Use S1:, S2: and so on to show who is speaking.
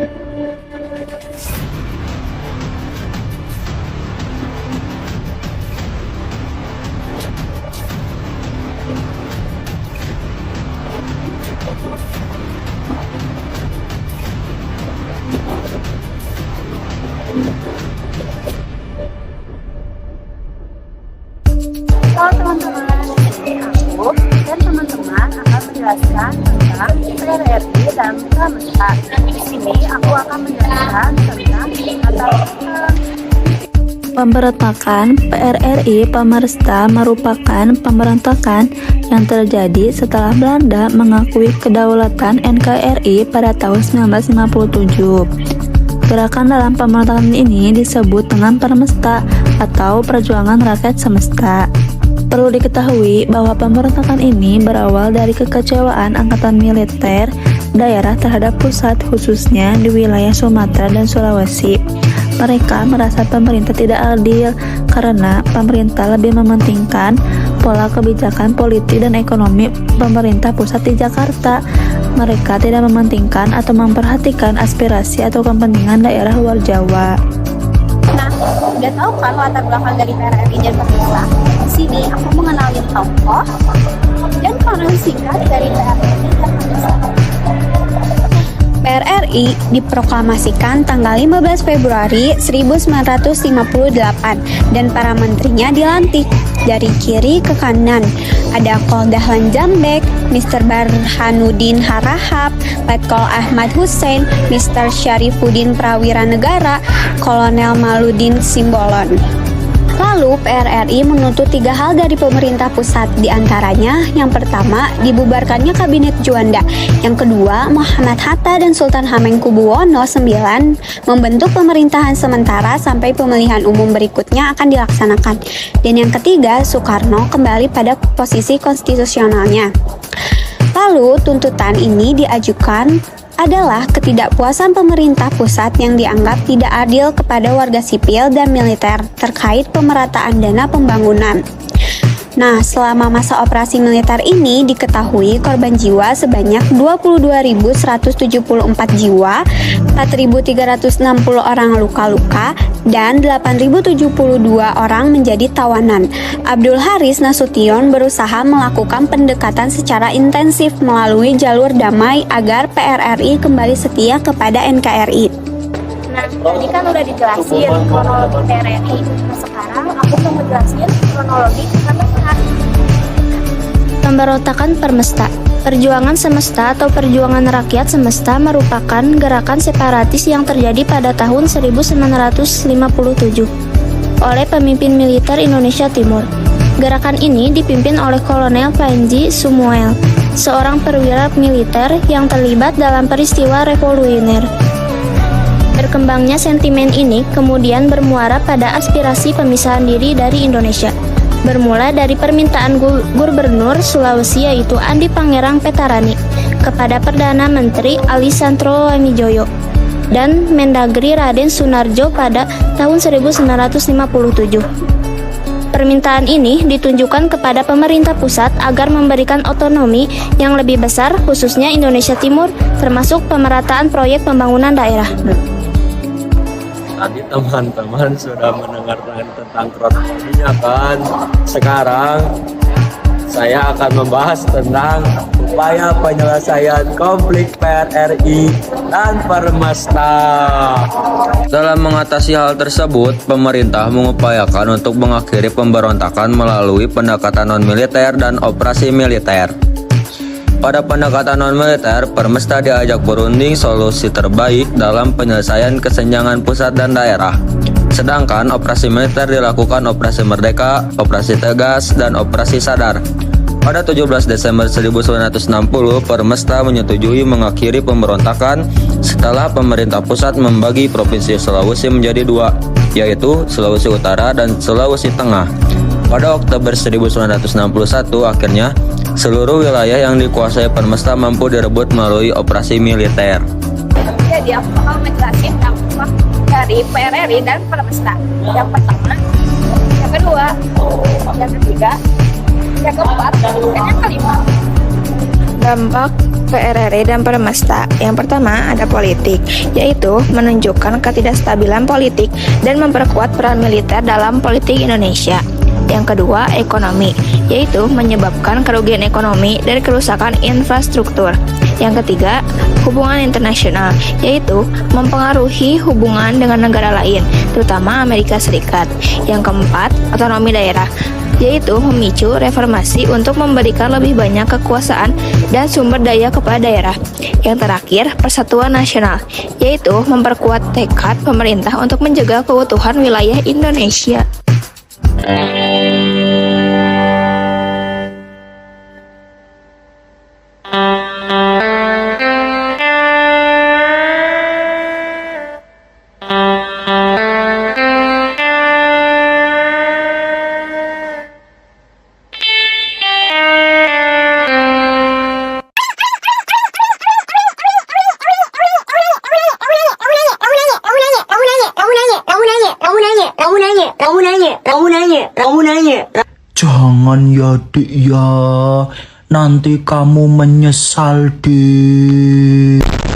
S1: Halo teman-teman, aku dan teman-teman akan menjelaskan tentang PRRI dan Pramesta. Di sini aku akan menjelaskan tentang
S2: Pemberontakan PRRI Pramesta merupakan pemberontakan yang terjadi setelah Belanda mengakui kedaulatan NKRI pada tahun 1957. Gerakan dalam pemberontakan ini disebut dengan Pramesta atau Perjuangan Rakyat Semesta. Perlu diketahui bahwa pemberontakan ini berawal dari kekecewaan angkatan militer daerah terhadap pusat, khususnya di wilayah Sumatera dan Sulawesi. Mereka merasa pemerintah tidak adil karena pemerintah lebih mementingkan pola kebijakan politik dan ekonomi pemerintah pusat di Jakarta. Mereka tidak mementingkan atau memperhatikan aspirasi atau kepentingan daerah luar Jawa.
S1: Nah, udah tahu kan latar belakang dari PRRI dan Pramesta? Di sini aku mengenalin tokoh dan peran singkat dari PRRI dan Pramesta. PRRI diproklamasikan tanggal 15 Februari 1958 dan para menterinya dilantik dari kiri ke kanan. Ada Kol Dahlan Jambek, Mr. Burhanuddin Harahap, Letkol Ahmad Hussein, Mr. Syarifuddin Prawira Negara, Kolonel Maludin Simbolon. Lalu PRRI menuntut 3 hal dari pemerintah pusat, diantaranya yang pertama dibubarkannya Kabinet Juanda, yang kedua Muhammad Hatta dan Sultan Hamengkubuwono IX membentuk pemerintahan sementara sampai pemilihan umum berikutnya akan dilaksanakan, dan yang ketiga Soekarno kembali pada posisi konstitusionalnya. Lalu tuntutan ini diajukan adalah ketidakpuasan pemerintah pusat yang dianggap tidak adil kepada warga sipil dan militer terkait pemerataan dana pembangunan. Nah, selama masa operasi militer ini diketahui korban jiwa sebanyak 22.174 jiwa, 4.360 orang luka-luka, dan 8.072 orang menjadi tawanan. Abdul Haris Nasution berusaha melakukan pendekatan secara intensif melalui jalur damai agar PRRI kembali setia kepada NKRI.
S3: Nah, tadi kan udah dijelasin kronologi PRRI. Nah, sekarang aku mau ngejelasin kronologi Pramesta.
S4: Pemberontakan Pramesta. Perjuangan Semesta atau Perjuangan Rakyat Semesta merupakan gerakan separatis yang terjadi pada tahun 1957 oleh pemimpin militer Indonesia Timur. Gerakan ini dipimpin oleh Kolonel Panji Sumuel, seorang perwira militer yang terlibat dalam peristiwa revolusioner. Berkembangnya sentimen ini kemudian bermuara pada aspirasi pemisahan diri dari Indonesia. Bermula dari permintaan Gubernur Sulawesi yaitu Andi Pangerang Petarani kepada Perdana Menteri Ali Santro Wamijoyo dan Mendagri Raden Sunarjo pada tahun 1957. Permintaan ini ditunjukkan kepada pemerintah pusat agar memberikan otonomi yang lebih besar khususnya Indonesia Timur termasuk pemerataan proyek pembangunan daerah.
S5: Tadi teman-teman sudah mendengarkan tentang kronologinya kan. Sekarang saya akan membahas tentang upaya penyelesaian konflik PRRI dan Pramesta.
S6: Dalam mengatasi hal tersebut, pemerintah mengupayakan untuk mengakhiri pemberontakan melalui pendekatan non-militer dan operasi militer. Pada pendekatan non-militer, Pramesta diajak berunding solusi terbaik dalam penyelesaian kesenjangan pusat dan daerah. Sedangkan operasi militer dilakukan Operasi Merdeka, Operasi Tegas, dan Operasi Sadar. Pada 17 Desember 1960, Pramesta menyetujui mengakhiri pemberontakan setelah pemerintah pusat membagi Provinsi Sulawesi menjadi 2, yaitu Sulawesi Utara dan Sulawesi Tengah. Pada Oktober 1961, akhirnya seluruh wilayah yang dikuasai Pramesta mampu direbut melalui operasi militer.
S3: Jadi aku bakal menjelasin dampak dari PRRI dan Pramesta. Yang pertama, yang kedua, yang ketiga, yang keempat, dan yang kelima.
S7: Dampak PRRI dan Permesta. Yang pertama ada politik, yaitu menunjukkan ketidakstabilan politik dan memperkuat peran militer dalam politik Indonesia. Yang kedua, ekonomi, yaitu menyebabkan kerugian ekonomi dan kerusakan infrastruktur. Yang ketiga, hubungan internasional, yaitu mempengaruhi hubungan dengan negara lain, terutama Amerika Serikat. Yang keempat, otonomi daerah, yaitu memicu reformasi untuk memberikan lebih banyak kekuasaan dan sumber daya kepada daerah. Yang terakhir, persatuan nasional, yaitu memperkuat tekad pemerintah untuk menjaga keutuhan wilayah Indonesia.
S8: Jangan ya Dik ya, nanti kamu menyesal Dik.